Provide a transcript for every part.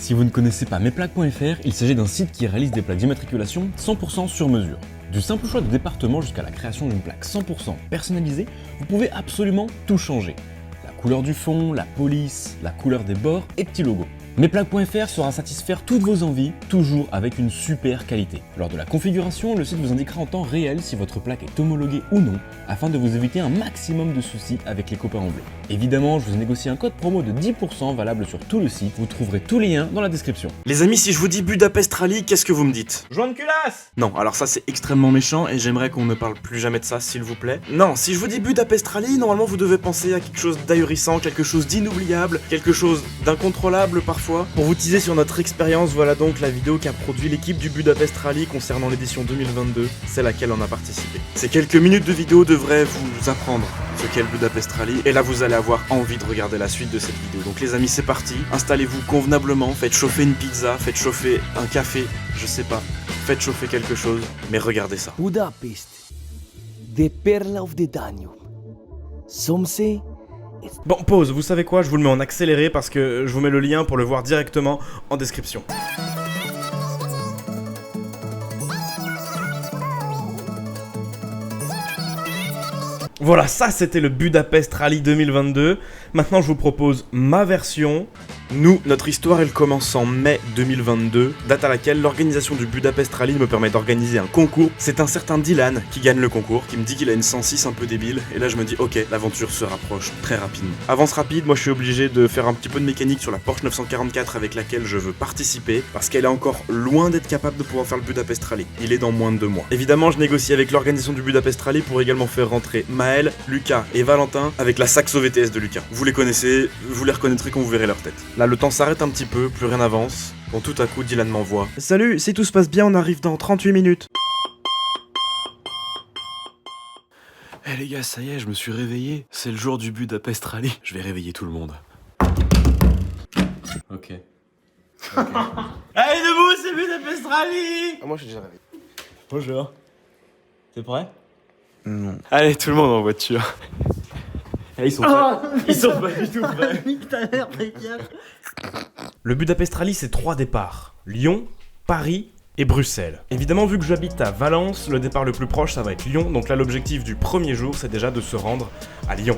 Si vous ne connaissez pas mesplaques.fr, il s'agit d'un site qui réalise des plaques d'immatriculation 100% sur mesure. Du simple choix de département jusqu'à la création d'une plaque 100% personnalisée, vous pouvez absolument tout changer. La couleur du fond, la police, la couleur des bords et petits logos. Mesplaques.fr saura satisfaire toutes vos envies, toujours avec une super qualité. Lors de la configuration, le site vous indiquera en temps réel si votre plaque est homologuée ou non, afin de vous éviter un maximum de soucis avec les copains en bleu. Évidemment, je vous ai négocié un code promo de 10% valable sur tout le site, vous trouverez tous les liens dans la description. Les amis, si je vous dis Budapest Rally, qu'est-ce que vous me dites? Joint de culasse! Non, alors ça c'est extrêmement méchant et j'aimerais qu'on ne parle plus jamais de ça, s'il vous plaît. Non, si je vous dis Budapest Rally, normalement vous devez penser à quelque chose d'ahurissant, quelque chose d'inoubliable, quelque chose d'incontrôlable parfois. Pour vous teaser sur notre expérience, voilà donc la vidéo qu'a produit l'équipe du Budapest Rally concernant l'édition 2022, c'est laquelle on a participé. Ces quelques minutes de vidéo devraient vous apprendre ce qu'est le Budapest Rally, et là vous allez avoir envie de regarder la suite de cette vidéo. Donc les amis, c'est parti, installez-vous convenablement, faites chauffer une pizza, faites chauffer un café, je sais pas, faites chauffer quelque chose, mais regardez ça. Budapest, the pearl of the Danube. Some say Bon, pause, vous savez quoi, je vous le mets en accéléré parce que je vous mets le lien pour le voir directement en description. Voilà, ça c'était le Budapest Rally 2022. Maintenant je vous propose ma version. Nous, notre histoire elle commence en mai 2022, date à laquelle l'organisation du Budapest Rally me permet d'organiser un concours. C'est un certain Dylan qui gagne le concours, qui me dit qu'il a une 106 un peu débile, et là je me dis ok, l'aventure se rapproche très rapidement. Avance rapide, moi je suis obligé de faire un petit peu de mécanique sur la Porsche 944 avec laquelle je veux participer, parce qu'elle est encore loin d'être capable de pouvoir faire le Budapest Rally. Il est dans moins de 2 mois. Évidemment, je négocie avec l'organisation du Budapest Rally pour également faire rentrer Maël, Lucas et Valentin avec la Saxo VTS de Lucas. Vous les connaissez, vous les reconnaîtrez quand vous verrez leur tête. Là, le temps s'arrête un petit peu, plus rien n'avance, quand tout à coup Dylan m'envoie « Salut, si tout se passe bien, on arrive dans 38 minutes !» Eh les gars, ça y est, je me suis réveillé, c'est le jour du Budapest Rally, je vais réveiller tout le monde. Ok. Allez, debout, c'est Budapest Rally! moi je suis déjà réveillé. Bonjour. T'es prêt? Non. Allez, tout le monde en voiture. Eh, ils sont pas du tout prêts. Nique ta mère, Pékial. Le Budapest Rally, c'est 3 départs. Lyon, Paris et Bruxelles. Évidemment, vu que j'habite à Valence, le départ le plus proche, ça va être Lyon. Donc là, l'objectif du premier jour, c'est déjà de se rendre à Lyon.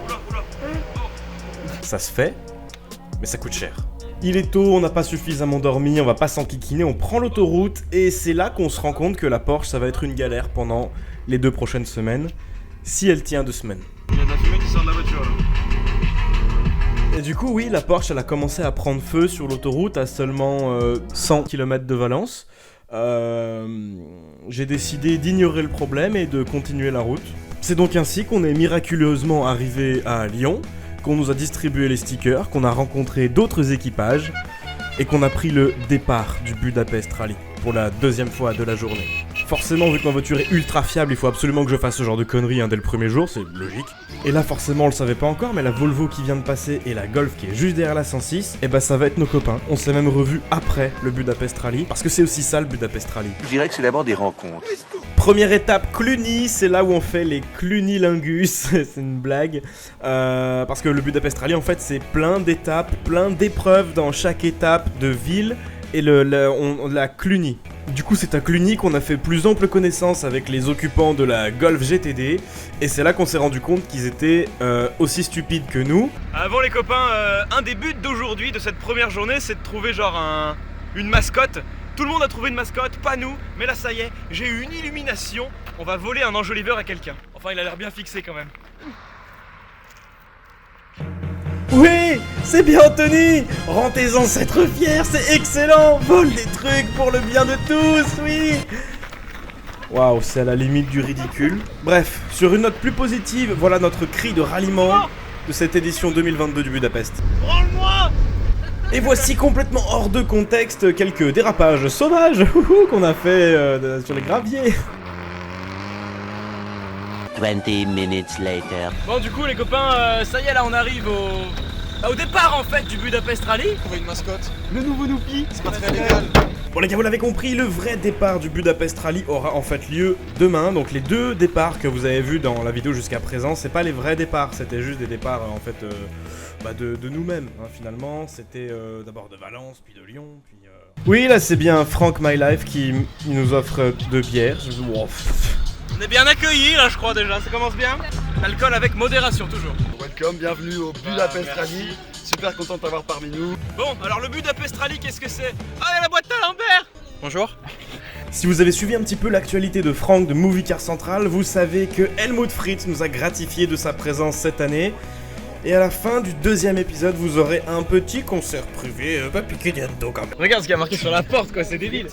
Ça se fait, mais ça coûte cher. Il est tôt, on n'a pas suffisamment dormi, on va pas s'enquiquiner, on prend l'autoroute. Et c'est là qu'on se rend compte que la Porsche, ça va être une galère pendant les 2 prochaines semaines. Si elle tient 2 semaines. Il y a de la fumée qui sort de la voiture là. Et du coup, oui, la Porsche, elle a commencé à prendre feu sur l'autoroute à seulement 100 km de Valence. J'ai décidé d'ignorer le problème et de continuer la route. C'est donc ainsi qu'on est miraculeusement arrivé à Lyon, qu'on nous a distribué les stickers, qu'on a rencontré d'autres équipages et qu'on a pris le départ du Budapest Rally pour la 2e fois de la journée. Forcément, vu que ma voiture est ultra fiable, il faut absolument que je fasse ce genre de conneries dès le premier jour, c'est logique. Et là, forcément, on le savait pas encore, mais la Volvo qui vient de passer et la Golf qui est juste derrière la 106, et bah ça va être nos copains. On s'est même revus après le Budapest Rally, parce que c'est aussi ça le Budapest Rally. Je dirais que c'est d'abord des rencontres. Première étape, Cluny, c'est là où on fait les Cluny-Lingus, c'est une blague. Parce que le Budapest Rally, en fait, c'est plein d'étapes, plein d'épreuves dans chaque étape de ville, et la Cluny. Du coup, c'est à Cluny qu'on a fait plus ample connaissance avec les occupants de la Golf GTD, et c'est là qu'on s'est rendu compte qu'ils étaient aussi stupides que nous. Bon les copains, un des buts d'aujourd'hui, de cette première journée, c'est de trouver genre une mascotte. Tout le monde a trouvé une mascotte, pas nous, mais là ça y est, j'ai eu une illumination, on va voler un enjoliveur à quelqu'un. Enfin, il a l'air bien fixé quand même. Oui, c'est bien Anthony. Rends tes ancêtres fiers, c'est excellent. Vole des trucs pour le bien de tous, oui. Waouh, c'est à la limite du ridicule. Bref, sur une note plus positive, voilà notre cri de ralliement de cette édition 2022 du Budapest. Branle-moi! Et voici complètement hors de contexte quelques dérapages sauvages qu'on a fait sur les graviers. 20 minutes later. Bon du coup les copains, ça y est là on arrive Au départ en fait du Budapest Rally, Trouver une mascotte, le nouveau Noupi, c'est pas très légal. Bon les gars, vous l'avez compris, le vrai départ du Budapest Rally aura en fait lieu demain. Donc les deux départs que vous avez vus dans la vidéo jusqu'à présent, c'est pas les vrais départs, c'était juste des départs en fait de nous-mêmes. Hein, finalement, c'était d'abord de Valence, puis de Lyon, puis... Oui, là c'est bien Frank My Life qui nous offre 2 bières. Wow. on est bien accueillis là je crois déjà, ça commence bien. L'alcool avec modération toujours. Welcome, bienvenue au Budapest Rally. Super content de t'avoir parmi nous. Bon, alors le Budapest Rally qu'est-ce que c'est? Ah, il y a la boîte à Lambert. Bonjour. Si vous avez suivi un petit peu l'actualité de Franck de Movie Car Central, vous savez que Helmut Fritz nous a gratifié de sa présence cette année. Et à la fin du 2e épisode, vous aurez un petit concert privé, pas piqué bientôt quand même. Regarde ce qu'il y a marqué sur la porte quoi, c'est débile.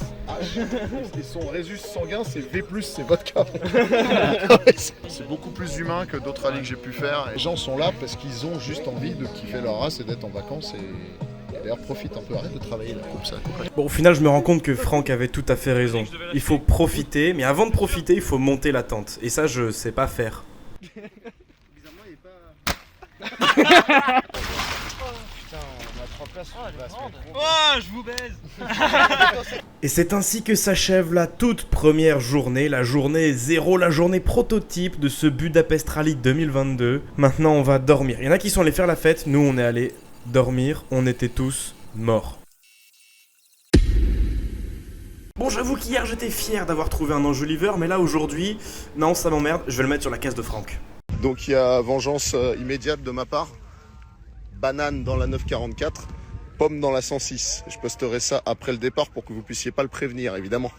Et son résus sanguin, c'est V+, c'est vodka. C'est beaucoup plus humain que d'autres rallyes que j'ai pu faire. Les gens sont là parce qu'ils ont juste envie de kiffer leur race et d'être en vacances et d'ailleurs profite un peu, arrête de travailler là, comme ça. Bon, au final, je me rends compte que Franck avait tout à fait raison. Il faut profiter, mais avant de profiter, il faut monter la tente. Et ça, je sais pas faire. Oh, je vous baise. Et c'est ainsi que s'achève la toute première journée, la journée 0, la journée prototype de ce Budapest Rally 2022. Maintenant, on va dormir. Il y en a qui sont allés faire la fête, nous on est allés dormir, on était tous morts. Bon, j'avoue qu'hier j'étais fier d'avoir trouvé un enjoliveur, mais là aujourd'hui, non, ça m'emmerde, je vais le mettre sur la case de Franck. Donc il y a vengeance immédiate de ma part. Banane dans la 944, pomme dans la 106. Je posterai ça après le départ pour que vous puissiez pas le prévenir, évidemment.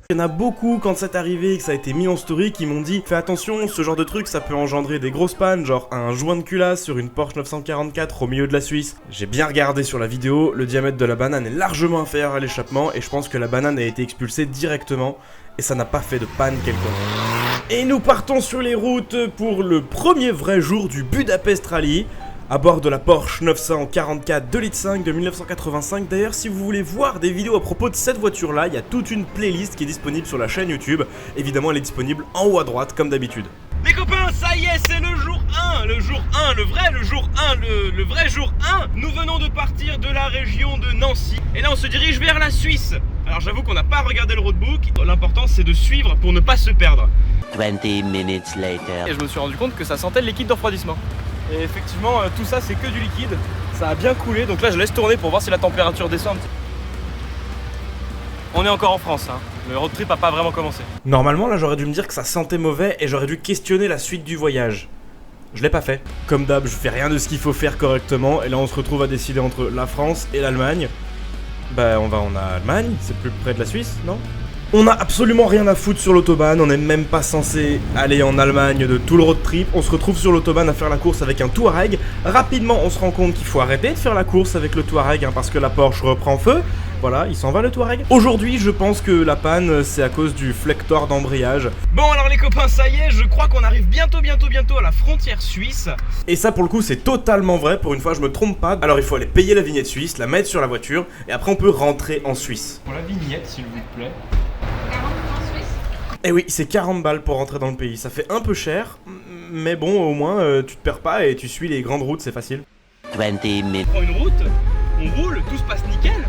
Il y en a beaucoup quand c'est arrivé et que ça a été mis en story qui m'ont dit « Fais attention, ce genre de truc ça peut engendrer des grosses pannes, genre un joint de culasse sur une Porsche 944 au milieu de la Suisse. » J'ai bien regardé sur la vidéo, le diamètre de la banane est largement inférieur à l'échappement et je pense que la banane a été expulsée directement et ça n'a pas fait de panne quelconque. Et nous partons sur les routes pour le premier vrai jour du Budapest Rally. À bord de la Porsche 944 2,5 litres de 1985. D'ailleurs, si vous voulez voir des vidéos à propos de cette voiture-là, il y a toute une playlist qui est disponible sur la chaîne YouTube. Évidemment, elle est disponible en haut à droite, comme d'habitude. Les copains, ça y est, c'est le jour 1. Le jour 1, le jour 1, le vrai jour 1. Nous venons de partir de la région de Nancy. Et là, on se dirige vers la Suisse. Alors, j'avoue qu'on n'a pas regardé le roadbook. L'important, c'est de suivre pour ne pas se perdre. 20 minutes later. Et je me suis rendu compte que ça sentait le liquide de refroidissement. Et effectivement, tout ça, c'est que du liquide. Ça a bien coulé. Donc là, je laisse tourner pour voir si la température descend un petit peu. On est encore en France, hein. Le road trip a pas vraiment commencé. Normalement, là, j'aurais dû me dire que ça sentait mauvais et j'aurais dû questionner la suite du voyage. Je l'ai pas fait. Comme d'hab, je fais rien de ce qu'il faut faire correctement. Et là, on se retrouve à décider entre la France et l'Allemagne. Bah, on va en Allemagne. C'est plus près de la Suisse, non ? On a absolument rien à foutre sur l'autobahn, on n'est même pas censé aller en Allemagne de tout le road trip, on se retrouve sur l'autobahn à faire la course avec un Touareg. Rapidement on se rend compte qu'il faut arrêter de faire la course avec le Touareg parce que la Porsche reprend feu. Voilà, il s'en va le Touareg. Aujourd'hui je pense que la panne c'est à cause du flector d'embrayage. Bon alors les copains, ça y est, je crois qu'on arrive bientôt à la frontière suisse. Et ça pour le coup c'est totalement vrai, pour une fois je me trompe pas. Alors il faut aller payer la vignette suisse, la mettre sur la voiture et après on peut rentrer en Suisse. Pour la vignette s'il vous plaît. Eh oui, c'est 40 balles pour rentrer dans le pays, ça fait un peu cher, mais bon, au moins, tu te perds pas et tu suis les grandes routes, c'est facile. 20 minutes. On prend une route, on roule, tout se passe nickel.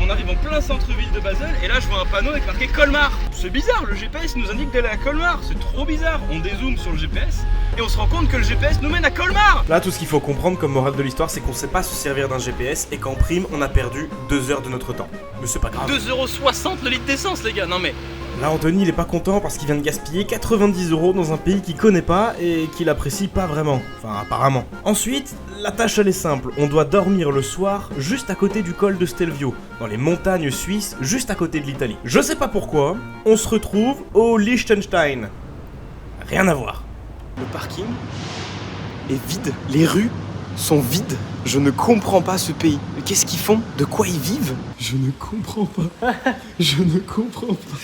On arrive en plein centre-ville de Basel et là je vois un panneau avec marqué Colmar. C'est bizarre, le GPS nous indique d'aller à Colmar, c'est trop bizarre. On dézoome sur le GPS et on se rend compte que le GPS nous mène à Colmar. Là, tout ce qu'il faut comprendre comme morale de l'histoire, c'est qu'on sait pas se servir d'un GPS et qu'en prime, on a perdu 2 heures de notre temps. Mais c'est pas grave. 2,60€ le litre d'essence les gars, non mais... Là, Anthony, il est pas content parce qu'il vient de gaspiller 90 € dans un pays qu'il connaît pas et qu'il apprécie pas vraiment. Enfin, apparemment. Ensuite, la tâche elle est simple. On doit dormir le soir juste à côté du col de Stelvio, dans les montagnes suisses, juste à côté de l'Italie. Je sais pas pourquoi, on se retrouve au Liechtenstein. Rien à voir. Le parking est vide, les rues sont vides. Je ne comprends pas ce pays. Qu'est-ce qu'ils font? De quoi ils vivent? Je ne comprends pas. Je ne comprends pas.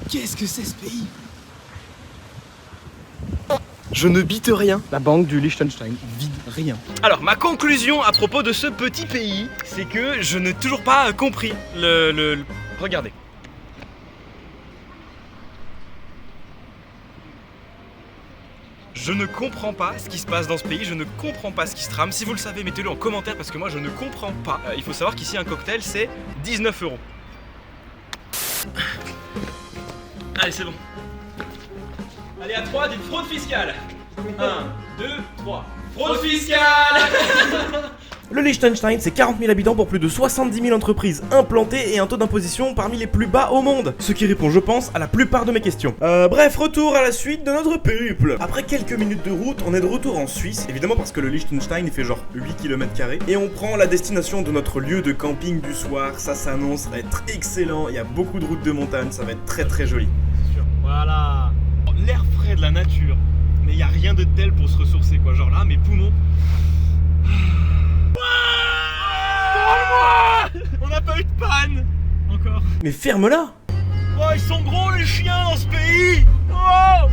Qu'est-ce que c'est ce pays? Je ne bite rien. La banque du Liechtenstein, vide, rien. Alors ma conclusion à propos de ce petit pays, c'est que je n'ai toujours pas compris Regardez. Je ne comprends pas ce qui se passe dans ce pays, je ne comprends pas ce qui se trame. Si vous le savez, mettez-le en commentaire parce que moi je ne comprends pas. Il faut savoir qu'ici un cocktail c'est 19 €. Allez, c'est bon. Allez, à 3, dites fraude fiscale. 1, 2, 3. Fraude fiscale. Le Liechtenstein, c'est 40 000 habitants pour plus de 70 000 entreprises implantées et un taux d'imposition parmi les plus bas au monde. Ce qui répond, je pense, à la plupart de mes questions. Bref, retour à la suite de notre périple. Après quelques minutes de route, on est de retour en Suisse, évidemment parce que le Liechtenstein il fait genre 8 km², et on prend la destination de notre lieu de camping du soir. Ça s'annonce à être excellent, il y a beaucoup de routes de montagne, ça va être très très joli. Voilà. L'air frais de la nature. Mais il n'y a rien de tel pour se ressourcer quoi. Genre là, mes poumons. On n'a pas eu de panne encore. Mais ferme-la! Oh, ils sont gros les chiens dans ce pays. Oh.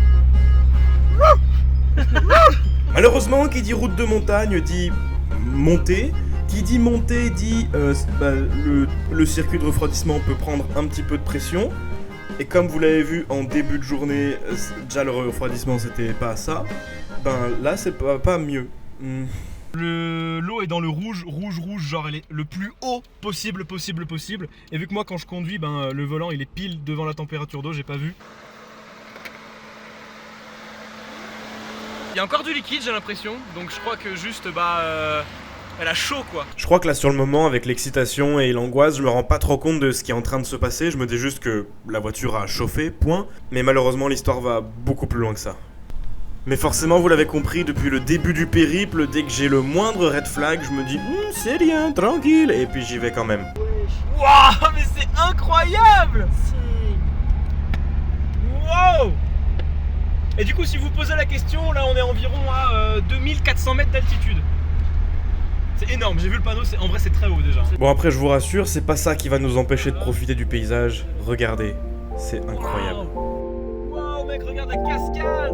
Malheureusement, qui dit route de montagne dit montée. Qui dit montée dit le circuit de refroidissement peut prendre un petit peu de pression. Et comme vous l'avez vu en début de journée, déjà le refroidissement c'était pas ça. Ben là c'est pas mieux. L'eau est dans le rouge, genre elle est le plus haut possible. Et vu que moi quand je conduis, ben le volant il est pile devant la température d'eau, j'ai pas vu. Il y a encore du liquide j'ai l'impression, donc je crois que juste elle a chaud quoi. Je crois que là sur le moment avec l'excitation et l'angoisse, je me rends pas trop compte de ce qui est en train de se passer. Je me dis juste que la voiture a chauffé, point. Mais malheureusement l'histoire va beaucoup plus loin que ça. Mais forcément, vous l'avez compris, depuis le début du périple, dès que j'ai le moindre red flag, je me dis c'est rien, tranquille, et puis j'y vais quand même. Waouh, mais c'est incroyable! Wow! Et du coup, si vous posez la question, là on est environ à 2400 mètres d'altitude. C'est énorme, j'ai vu le panneau, en vrai c'est très haut déjà. Bon après, je vous rassure, c'est pas ça qui va nous empêcher de profiter du paysage. Regardez, c'est incroyable. Wow, mec, regarde la cascade!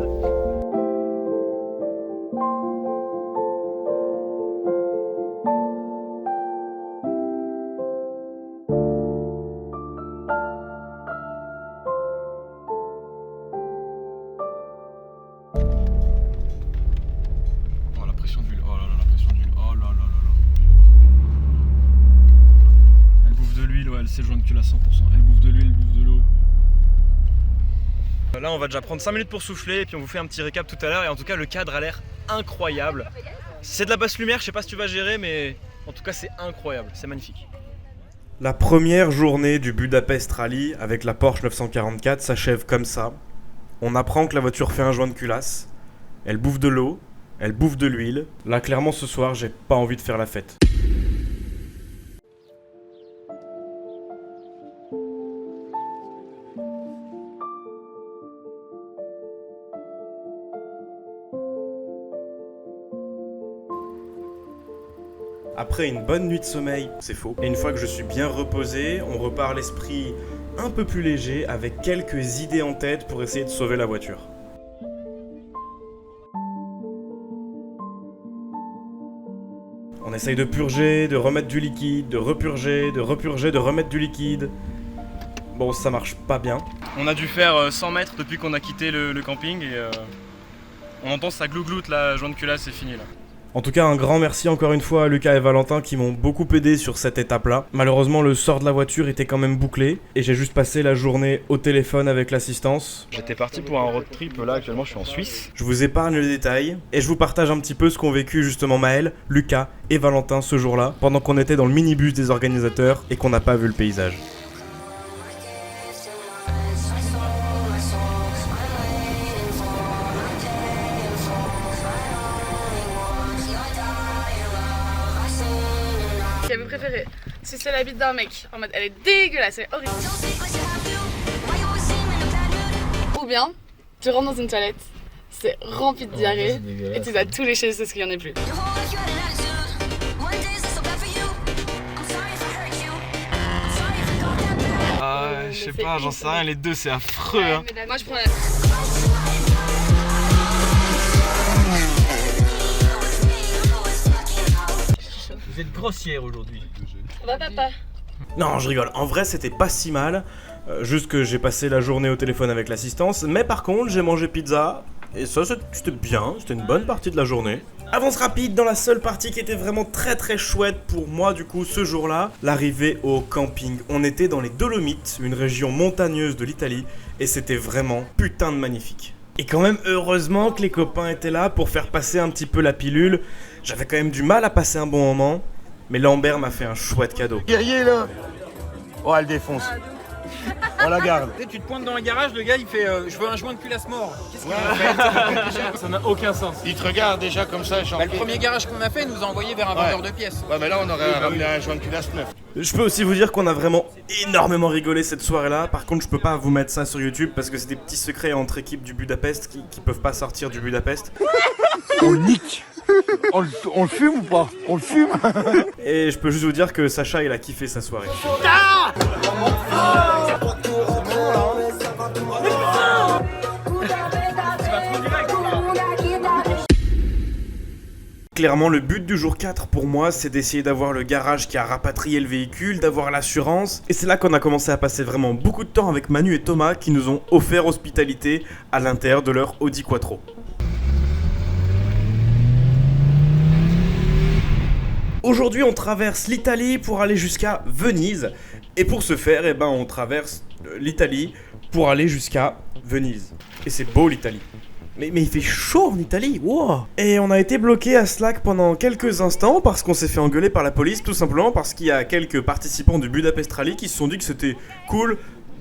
Elle sait joindre que à 100%. Elle bouffe de l'huile, elle bouffe de l'eau. Là, on va déjà prendre 5 minutes pour souffler et puis on vous fait un petit récap tout à l'heure. Et en tout cas, le cadre a l'air incroyable. C'est de la basse lumière, je sais pas si tu vas gérer, mais en tout cas, c'est incroyable, c'est magnifique. La première journée du Budapest Rally avec la Porsche 944 s'achève comme ça. On apprend que la voiture fait un joint de culasse. Elle bouffe de l'eau, elle bouffe de l'huile. Là, clairement, ce soir, j'ai pas envie de faire la fête. Après une bonne nuit de sommeil, c'est faux. Et une fois que je suis bien reposé, on repart l'esprit un peu plus léger avec quelques idées en tête pour essayer de sauver la voiture. On essaye de purger, de remettre du liquide, de repurger, de remettre du liquide. Bon, ça marche pas bien. On a dû faire 100 mètres depuis qu'on a quitté le camping et on entend ça glougloute, la joint de culasse, c'est fini là. En tout cas, un grand merci encore une fois à Lucas et Valentin qui m'ont beaucoup aidé sur cette étape-là. Malheureusement, le sort de la voiture était quand même bouclé et j'ai juste passé la journée au téléphone avec l'assistance. J'étais parti pour un road trip, là actuellement je suis en Suisse. Je vous épargne les détails et je vous partage un petit peu ce qu'ont vécu justement Maël, Lucas et Valentin ce jour-là, pendant qu'on était dans le minibus des organisateurs et qu'on n'a pas vu le paysage. Qui avait préféré, si c'est la bite d'un mec, en mode elle est dégueulasse, elle est horrible. Ou bien, tu rentres dans une toilette, c'est rempli de diarrhée, et tu dois tout lécher jusqu'à ce qu'il n'y en ait plus. Ah, je sais pas, j'en sais rien, les deux c'est affreux hein. Moi je prends la... Vous êtes grossière aujourd'hui. Va papa. Non, je rigole. En vrai, c'était pas si mal. Juste que j'ai passé la journée au téléphone avec l'assistance. Mais par contre, j'ai mangé pizza Et ça, c'était bien, c'était une bonne partie de la journée. Avance rapide dans la seule partie qui était vraiment très chouette pour moi du coup ce jour-là, l'arrivée au camping. On était dans les Dolomites, une région montagneuse de l'Italie, et c'était vraiment putain de magnifique. Et quand même heureusement que les copains étaient là pour faire passer un petit peu la pilule. J'avais quand même du mal à passer un bon moment, mais Lambert m'a fait un chouette cadeau. Guerrier là. Oh, elle défonce. On la garde. Tu te pointes dans le garage, le gars il fait je veux un joint de culasse mort. Qu'est-ce qu'il a fait? Ça n'a aucun sens. Il te regarde déjà comme ça, genre. Le premier garage qu'on a fait nous a envoyé vers un vendeur de pièces. Ouais, mais là on aurait ramené un joint de culasse neuf. Je peux aussi vous dire qu'on a vraiment énormément rigolé cette soirée-là. Par contre, je peux pas vous mettre ça sur YouTube parce que c'est des petits secrets entre équipes du Budapest qui peuvent pas sortir du Budapest. On le nique. On le fume ou pas? On le fume. Et je peux juste vous dire que Sacha il a kiffé sa soirée. Clairement, le but du jour 4 pour moi, c'est d'essayer d'avoir le garage qui a rapatrié le véhicule, d'avoir l'assurance. Et c'est là qu'on a commencé à passer vraiment beaucoup de temps avec Manu et Thomas qui nous ont offert hospitalité à l'intérieur de leur Audi Quattro. Aujourd'hui, on traverse l'Italie pour aller jusqu'à Venise. Et pour ce faire, on traverse l'Italie pour aller jusqu'à Venise. Et c'est beau l'Italie. Mais il fait chaud en Italie, wow. Et on a été bloqué à Slack pendant quelques instants parce qu'on s'est fait engueuler par la police, tout simplement parce qu'il y a quelques participants du Budapest Rally qui se sont dit que c'était cool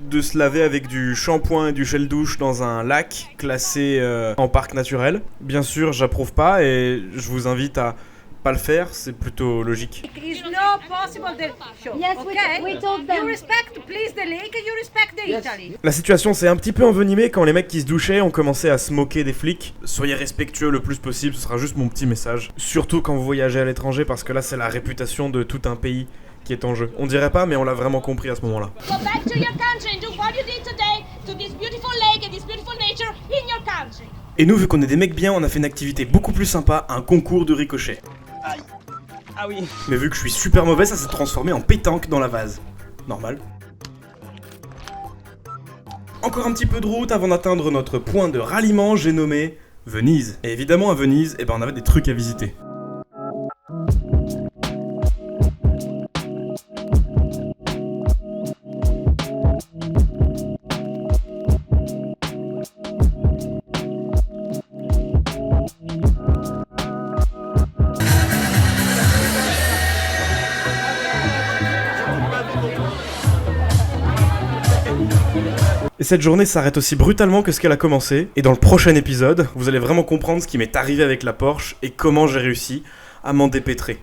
de se laver avec du shampoing et du gel douche dans un lac classé en parc naturel. Bien sûr, j'approuve pas et je vous invite à pas le faire, c'est plutôt logique. It's not possible that show. Yes, okay? we told them. You respect, please, the lake and you respect the Italy. La situation s'est un petit peu envenimée quand les mecs qui se douchaient ont commencé à se moquer des flics. Soyez respectueux le plus possible, ce sera juste mon petit message. Surtout quand vous voyagez à l'étranger parce que là c'est la réputation de tout un pays qui est en jeu. On dirait pas mais on l'a vraiment compris à ce moment-là. Go back to your country and do what you did today to this beautiful lake and this beautiful nature in your country. Et nous, vu qu'on est des mecs bien, on a fait une activité beaucoup plus sympa, un concours de ricochet. Aïe. Ah oui. Mais vu que je suis super mauvais, ça s'est transformé en pétanque dans la vase. Normal. Encore un petit peu de route avant d'atteindre notre point de ralliement, j'ai nommé Venise. Et évidemment à Venise, on avait des trucs à visiter. Et cette journée s'arrête aussi brutalement que ce qu'elle a commencé, et dans le prochain épisode, vous allez vraiment comprendre ce qui m'est arrivé avec la Porsche et comment j'ai réussi à m'en dépêtrer.